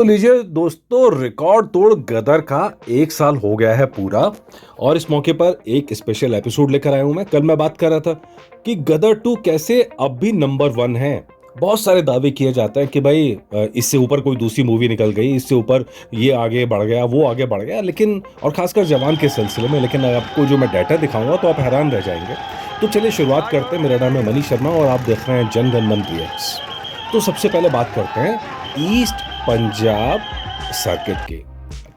तो लीजिए दोस्तों, रिकॉर्ड तोड़ गदर का 1 साल हो गया है पूरा। और इस मौके पर एक स्पेशल एपिसोड लेकर आया हूं। मैं बात कर रहा था कि गदर 2 कैसे अब भी नंबर 1 है। बहुत सारे दावे किए जाते हैं कि भाई इससे ऊपर कोई दूसरी मूवी निकल गई, इससे ऊपर ये आगे बढ़ गया, वो आगे बढ़ गया, लेकिन और खासकर जवान के सिलसिले में। लेकिन आपको जो मैं डाटा दिखाऊंगा तो आप हैरान रह जाएंगे। तो चलिए शुरुआत करते हैं। मेरा नाम है मनीष शर्मा और आप देख रहे हैं जनगण मन रिएक्ट्स। तो सबसे पहले बात करते हैं ईस्ट पंजाब सर्किट की।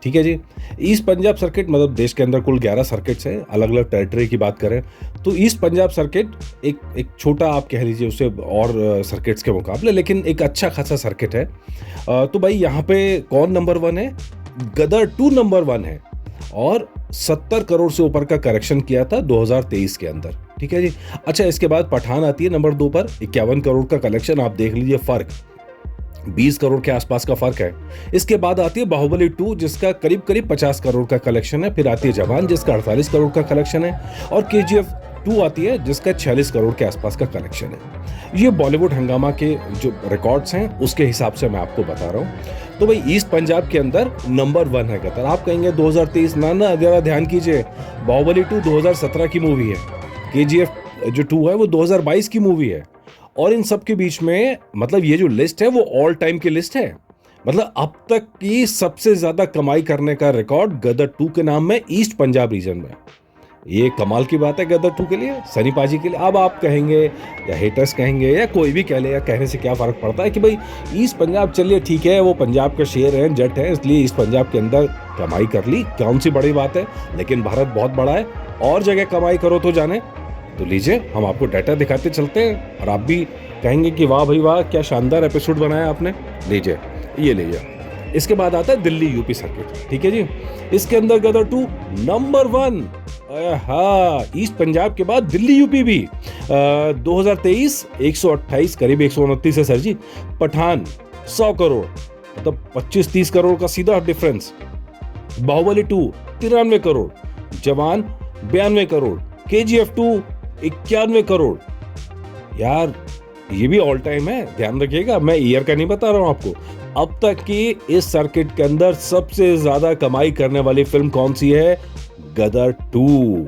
ठीक है जी। ईस्ट पंजाब सर्किट मतलब देश के अंदर कुल 11 सर्किट्स हैं, अलग अलग टेरिटरी की बात करें तो ईस्ट पंजाब सर्किट एक छोटा, आप कह लीजिए उसे, और सर्किट्स के मुकाबले, लेकिन एक अच्छा खासा सर्किट है। तो भाई यहाँ पे कौन नंबर 1 है? गदर 2 नंबर 1 है और 70 करोड़ से ऊपर का करेक्शन किया था 2023 के अंदर। ठीक है जी। अच्छा, इसके बाद पठान आती है नंबर 2 पर, 51 करोड़ का कलेक्शन। आप देख लीजिए फर्क, 20 करोड़ के आसपास का फर्क है। इसके बाद आती है बाहुबली 2 जिसका करीब करीब 50 करोड़ का कलेक्शन है। फिर आती है जवान जिसका 48 करोड़ का कलेक्शन है। और KGF 2 आती है जिसका 46 करोड़ के आसपास का कलेक्शन है। ये बॉलीवुड हंगामा के जो रिकॉर्ड्स हैं उसके हिसाब से मैं आपको बता रहा हूँ। तो भाई ईस्ट पंजाब के अंदर नंबर 1 है गदर। आप कहेंगे 2023, ना जरा ध्यान कीजिए, बाहुबली 2 2017 की मूवी है। KGF जो 2 है वो 2022 की मूवी है। और इन सब के बीच में मतलब ये जो लिस्ट है वो ऑल टाइम की लिस्ट है। मतलब अब तक की सबसे ज्यादा कमाई करने का रिकॉर्ड गदर 2 के नाम में ईस्ट पंजाब रीजन में। ये कमाल की बात है गदर 2 के लिए, सनी पाजी के लिए। अब आप कहेंगे या हेटर्स कहेंगे या कोई भी कह ले, या कहने से क्या फर्क पड़ता है कि भाई ईस्ट पंजाब, चलिए ठीक है, वो पंजाब का शेर है, जट है, इसलिए ईस्ट पंजाब के अंदर कमाई कर ली, कौन सी बड़ी बात है। लेकिन भारत बहुत बड़ा है, और जगह कमाई करो तो जाने। तो लीजिए हम आपको डाटा दिखाते चलते हैं और आप भी कहेंगे कि वाह भाई वाह, क्या शानदार एपिसोड बनाया आपने। लीजिए, ये लीजिए। इसके बाद आता है दिल्ली यूपी सर्किट। ठीक है जी। इसके अंदर गदर 2 नंबर 1। हाँ, ईस्ट पंजाब के बाद दिल्ली यूपी भी। 2023 128 करीब 129 है सर जी। पठान 100 करोड़, मतलब 25-30 करोड़ का सीधा डिफरेंस। बाहुबली 2 93 करोड़, जवान 92 करोड़, KGF 2 91 करोड़। यार ये भी ऑल टाइम है, ध्यान रखिएगा, मैं ईयर का नहीं बता रहा हूं आपको। अब तक की इस सर्किट के अंदर सबसे ज्यादा कमाई करने वाली फिल्म कौन सी है? गदर 2।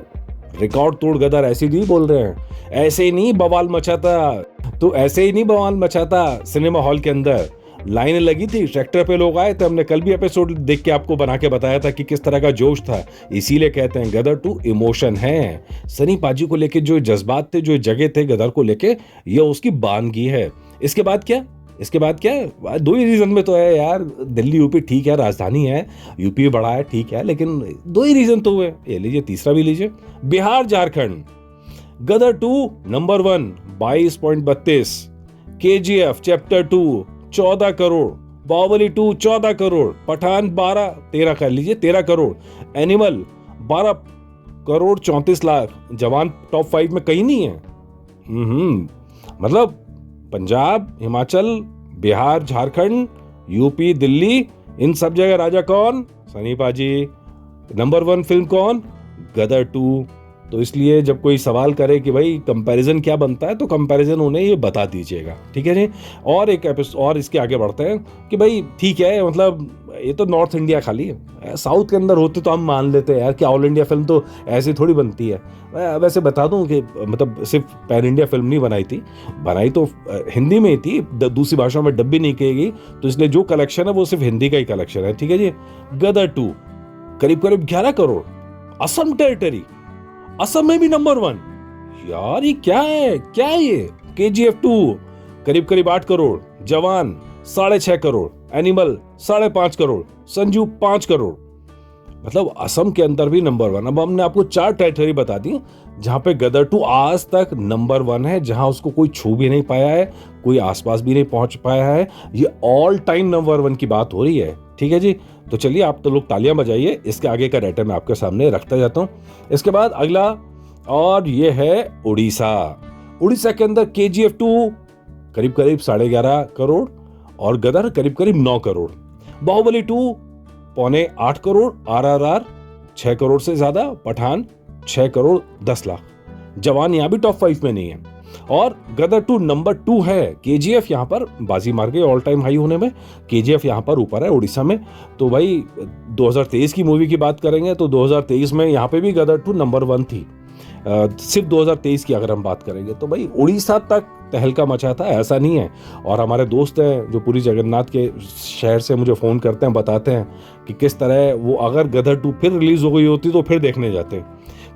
रिकॉर्ड तोड़ गदर ऐसे नहीं बोल रहे हैं, ऐसे ही नहीं बवाल मचाता, तो ऐसे ही नहीं बवाल मचाता सिनेमा हॉल के अंदर। लाइनें लगी थी, ट्रैक्टर पे लोग आए थे, हमने कल भी एपिसोड देख के आपको बना के बताया था कि किस तरह का जोश था। इसीलिए कहते हैं गदर 2 इमोशन है। सनी पाजी को लेके जो जज्बात थे, जो जगह थे गदर को लेके, ये उसकी बानगी है। इसके बाद क्या? इसके बाद क्या है? 2 ही रीजन में तो है यार। दिल्ली यूपी ठीक है, राजधानी है, यूपी बड़ा है, ठीक है, लेकिन 2 ही रीजन तो हुए। ये लीजिए, तीसरा भी लीजिए, Bihar Jharkhand. Gadar 2 number 1 22.32, KGF chapter 2 14 crore, Baahubali 2 14 crore, Pathaan 13 कर लीजिए 13 करोड़, एनिमल 12 करोड़ 34 लाख, जवान टॉप 5 में कहीं नहीं है। मतलब पंजाब, हिमाचल, बिहार, झारखंड, यूपी, दिल्ली, इन सब जगह राजा कौन? सनी पाजी। नंबर 1 फिल्म कौन? गदर 2। तो इसलिए जब कोई सवाल करे कि भाई कंपैरिजन क्या बनता है, तो कंपैरिजन उन्हें ये बता दीजिएगा। ठीक है जी। और एक एपिसोड और इसके आगे बढ़ते हैं कि भाई ठीक है, मतलब ये तो नॉर्थ इंडिया खाली है, साउथ के अंदर होते तो हम मान लेते हैं यार कि ऑल इंडिया फिल्म तो ऐसी थोड़ी बनती है। मैं वैसे बता दूं कि मतलब सिर्फ पैन इंडिया फिल्म नहीं बनाई थी, बनाई तो हिंदी में ही थी, दूसरी भाषाओं में डब भी नहीं की गई, तो इसलिए जो कलेक्शन है वो सिर्फ हिंदी का ही कलेक्शन है। ठीक है जी। गदर 2 करीब करीब 11 करोड़, असम टेरिटरी, असम में भी नंबर 1। यार ये क्या है, क्या है ये? KGF 2 करीब करीब 8 करोड़, जवान 6.5 करोड़, एनिमल 5.5 करोड़, संजू 5 करोड़। मतलब असम के अंदर भी नंबर 1। अब हमने आपको 4 टेरिटरी बता दी जहां पे गदर 2 आज तक नंबर 1 है, जहां उसको कोई छू भी नहीं पाया है, कोई आसपास भी नहीं पहुंच पाया है। ये ऑल टाइम नंबर 1 की बात हो रही है। ठीक है जी। तो चलिए आप तो लोग तालियां बजाइए, इसके आगे का डाटा मैं आपके सामने रखता जाता हूं। इसके बाद अगला, और ये है उड़ीसा। उड़ीसा के अंदर KGF 2 करीब करीब 11.5 करोड़ और गदर करीब करीब 9 करोड़, बाहुबली 2 7.25 करोड़, RRR 6 करोड़ से ज्यादा, पठान 6 करोड़ 10 लाख, जवान यहां भी टॉप 5 में नहीं है। और गदर 2 नंबर 2 है। केजीएफ यहाँ पर बाजी मार गई ऑल टाइम हाई होने में, केजीएफ यहाँ पर ऊपर है उड़ीसा में। तो भाई 2023 की मूवी की बात करेंगे तो 2023 में यहाँ पे भी गदर 2 नंबर 1 थी। सिर्फ 2023 की अगर हम बात करेंगे तो भाई उड़ीसा तक तहलका मचा था, ऐसा नहीं है। और हमारे दोस्त हैं जो पूरी जगन्नाथ के शहर से मुझे फ़ोन करते हैं, बताते हैं कि किस तरह वो अगर गदर 2 फिर रिलीज़ हो गई होती तो फिर देखने जाते।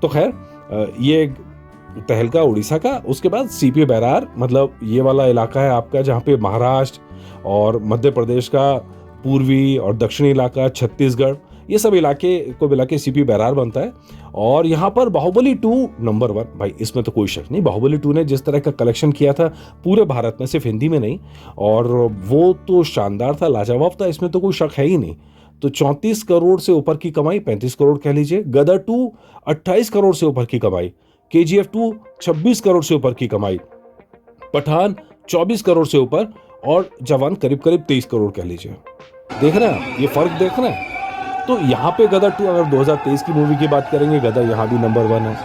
तो खैर ये तहलका उड़ीसा का। उसके बाद सीपी बैरार, मतलब ये वाला इलाका है आपका जहाँ पे महाराष्ट्र और मध्य प्रदेश का पूर्वी और दक्षिणी इलाका, छत्तीसगढ़, ये सब इलाके को मिला के सीपी बैरार बनता है। और यहाँ पर बाहुबली 2 नंबर 1। भाई इसमें तो कोई शक नहीं, बाहुबली 2 ने जिस तरह का कलेक्शन किया था पूरे भारत में, सिर्फ हिंदी में नहीं, और वो तो शानदार था, लाजवाब था, इसमें तो कोई शक है ही नहीं। तो 34 करोड़ से ऊपर की कमाई, 35 करोड़ कह लीजिए। गदर 2 28 करोड़ से ऊपर की कमाई, केजीएफ 2 26 करोड़ से ऊपर की कमाई, पठान 24 करोड़ से ऊपर, और जवान करीब करीब 23 करोड़ कह लीजिए। देख रहे हैं आप ये फर्क, देख रहे हैं। तो यहाँ पे गदर 2, अगर 2023 की मूवी की बात करेंगे, गदर यहाँ भी नंबर 1 है,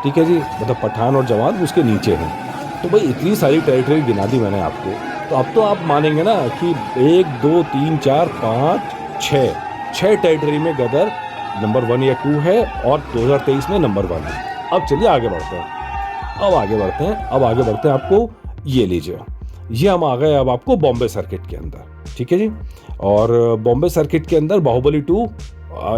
ठीक है जी। मतलब पठान और जवान उसके नीचे हैं। तो भाई इतनी सारी टेरिटरी गिना दी मैंने आपको, तो अब तो आप मानेंगे ना कि 1 2 3 4 5 6 टेरिटरी में गदर नंबर 1 या 2 है, और 2023 में नंबर 1 है। अब चलिए आगे बढ़ते हैं, अब आगे बढ़ते हैं आपको ये लीजिए, ये हम आ गए अब आपको बॉम्बे सर्किट के अंदर, ठीक है जी। और बॉम्बे सर्किट के अंदर बाहुबली 2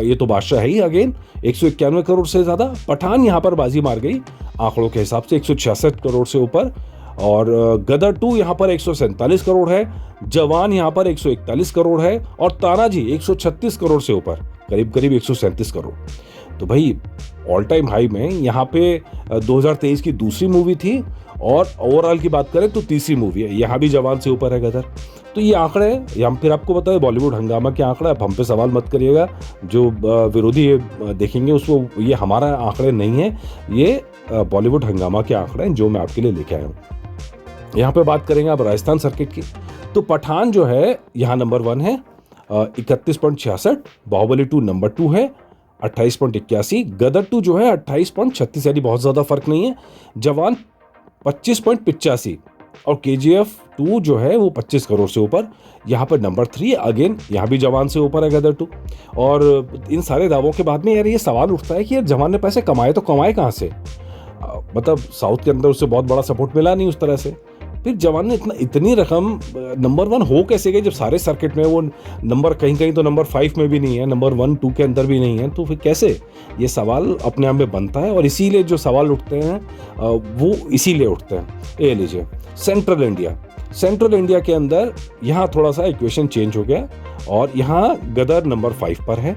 ये तो बादशाह है ही अगेन, 191 करोड़ से ज़्यादा। पठान यहाँ पर बाजी मार गई आंकड़ों के हिसाब से, 166 करोड़ से ऊपर। और गदर 2 यहाँ पर 147 करोड़ है, जवान यहाँ पर 141 करोड़ है, और तानाजी 136 करोड़ से ऊपर, करीब करीब 137 करोड़। तो भाई ऑल टाइम हाई में यहाँ पे 2023 की दूसरी मूवी थी, और ओवरऑल की बात करें तो तीसरी मूवी है, यहाँ भी जवान से ऊपर है गदर। तो ये आंकड़े हम फिर आपको बताए बॉलीवुड हंगामा के आंकड़े, अब हम पे सवाल मत करिएगा, जो विरोधी देखेंगे उसको, ये हमारा आंकड़े नहीं है, ये बॉलीवुड हंगामा के आंकड़े हैं जो मैं आपके लिए लेके आया हूँ। यहाँ पे बात करेंगे आप राजस्थान सर्किट की, तो पठान जो है यहाँ नंबर 1 है, 31.66, बाहुबली 2 नंबर 2 है 28.81, गदर 2 जो है 28.36, यानी बहुत ज़्यादा फर्क नहीं है, जवान 25.85, और केजीएफ 2 जो है वो 25 करोड़ से ऊपर, यहाँ पर नंबर 3 अगेन, यहाँ भी जवान से ऊपर है गदर 2। और इन सारे दावों के बाद में यार ये सवाल उठता है कि यार जवान ने पैसे कमाए तो कमाए कहाँ से? मतलब साउथ के अंदर उससे बहुत बड़ा सपोर्ट मिला नहीं उस तरह से, फिर जवान ने इतनी रकम नंबर 1 हो कैसे गई, जब सारे सर्किट में वो नंबर कहीं कहीं तो नंबर 5 में भी नहीं है, नंबर 1 2 के अंदर भी नहीं है, तो फिर कैसे? ये सवाल अपने आप में बनता है, और इसीलिए जो सवाल उठते हैं वो इसीलिए उठते हैं। ये लीजिए सेंट्रल इंडिया के अंदर यहाँ थोड़ा सा इक्वेशन चेंज हो गया, और यहाँ गदर नंबर 5 पर है,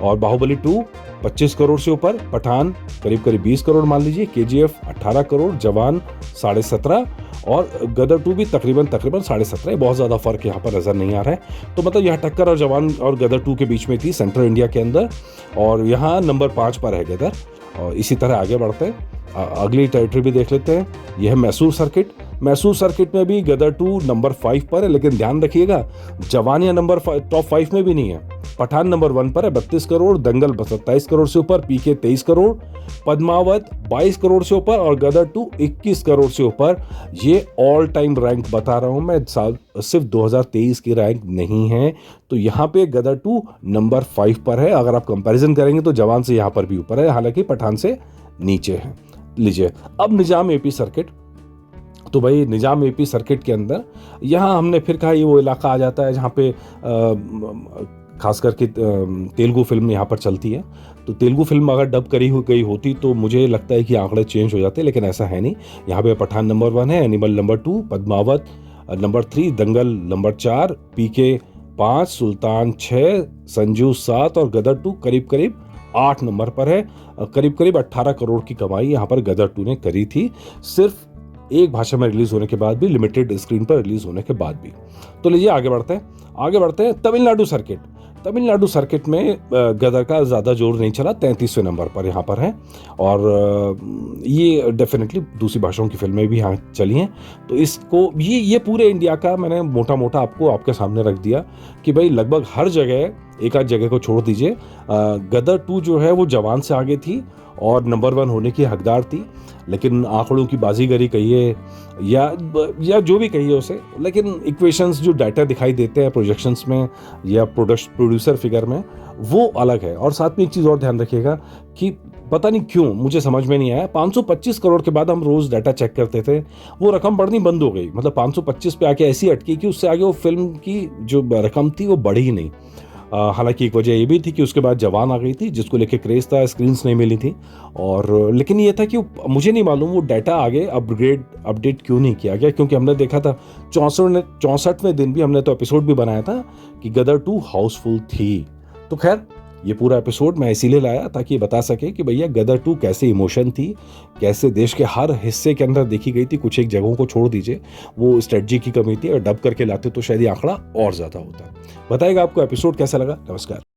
और बाहुबली 2 25 करोड़ से ऊपर, पठान करीब करीब 20 करोड़ मान लीजिए, केजीएफ 18 करोड़, जवान 17.5, और गदर 2 भी तकरीबन 17.5। बहुत ज़्यादा फर्क यहाँ पर नज़र नहीं आ रहा है। तो मतलब यह टक्कर और जवान और गदर 2 के बीच में थी सेंट्रल इंडिया के अंदर, और यहाँ नंबर 5 पर है गदर। और इसी तरह आगे बढ़ते हैं, अगली टेरिटरी भी देख लेते हैं, यह है मैसूर सर्किट में भी गदर 2 नंबर 5 पर है, लेकिन ध्यान रखिएगा जवान या नंबर टॉप 5 में भी नहीं है। पठान नंबर 1 पर है 32 करोड़, दंगल 27 करोड़ से ऊपर, पीके 23 करोड़, पद्मावत 22 करोड़ से ऊपर, और गदर 2 21 करोड़ से ऊपर। ये ऑल टाइम रैंक बता रहा हूं मैं, सिर्फ 2023 की रैंक नहीं है। तो यहाँ पे गदर 2 नंबर 5 पर है। अगर आप कंपैरिजन करेंगे तो जवान से यहाँ पर भी ऊपर है, हालांकि पठान से नीचे है। लीजिए अब निजाम एपी सर्किट, तो भाई निजाम एपी सर्किट के अंदर यहाँ हमने फिर कहा ये वो इलाका आ जाता है जहाँ पे खास करके तेलुगु फिल्म यहाँ पर चलती है। तो तेलुगु फिल्म अगर डब करी हुई गई होती तो मुझे लगता है कि आंकड़े चेंज हो जाते, लेकिन ऐसा है नहीं। यहाँ पे पठान नंबर 1 है, एनिमल नंबर 2, पद्मावत नंबर 3, दंगल नंबर 4, पीके 5, सुल्तान 6, संजू 7, और गदर 2 करीब करीब 8 नंबर पर है। करीब करीब 18 करोड़ की कमाई यहाँ पर गदर 2 ने करी थी, सिर्फ एक भाषा में रिलीज होने के बाद भी, लिमिटेड स्क्रीन पर रिलीज होने के बाद भी। तो लीजिए आगे बढ़ते हैं तमिलनाडु सर्किट में गदर का ज़्यादा जोर नहीं चला, 33वें नंबर पर यहाँ पर है, और ये डेफिनेटली दूसरी भाषाओं की फिल्में भी यहाँ चली हैं। तो इसको ये पूरे इंडिया का मैंने मोटा आपके सामने रख दिया कि भाई लगभग हर जगह एक आध जगह को छोड़ दीजिए, गदर 2 जो है वो जवान से आगे थी और नंबर 1 होने की हकदार थी, लेकिन आंकड़ों की बाजीगरी कहिए या जो भी कहिए उसे, लेकिन इक्वेशंस जो डाटा दिखाई देते हैं प्रोजेक्शंस में या प्रोड्यूसर फिगर में, वो अलग है। और साथ में एक चीज़ और ध्यान रखिएगा कि पता नहीं क्यों मुझे समझ में नहीं आया, 525 करोड़ के बाद हम रोज डाटा चेक करते थे, वो रकम बढ़नी बंद हो गई। मतलब 525 पे आके ऐसी अटकी कि उससे आगे वो फिल्म की जो रकम थी वो बढ़ी ही नहीं। हालांकि एक वजह ये भी थी कि उसके बाद जवान आ गई थी, जिसको लेके क्रेज था, स्क्रीन्स नहीं मिली थी। और लेकिन ये था कि मुझे नहीं मालूम वो डाटा आगे अपडेट क्यों नहीं किया गया, क्योंकि हमने देखा था 64वें दिन भी हमने तो एपिसोड भी बनाया था कि गदर 2 हाउसफुल थी। तो खैर, ये पूरा एपिसोड मैं इसीलिए लाया ताकि ये बता सके कि भैया गदर 2 कैसे इमोशन थी, कैसे देश के हर हिस्से के अंदर देखी गई थी। कुछ एक जगहों को छोड़ दीजिए, वो स्ट्रेटजी की कमी थी, और डब करके लाते तो शायद ये आंकड़ा और ज़्यादा होता। बताइएगा आपको एपिसोड कैसा लगा। नमस्कार।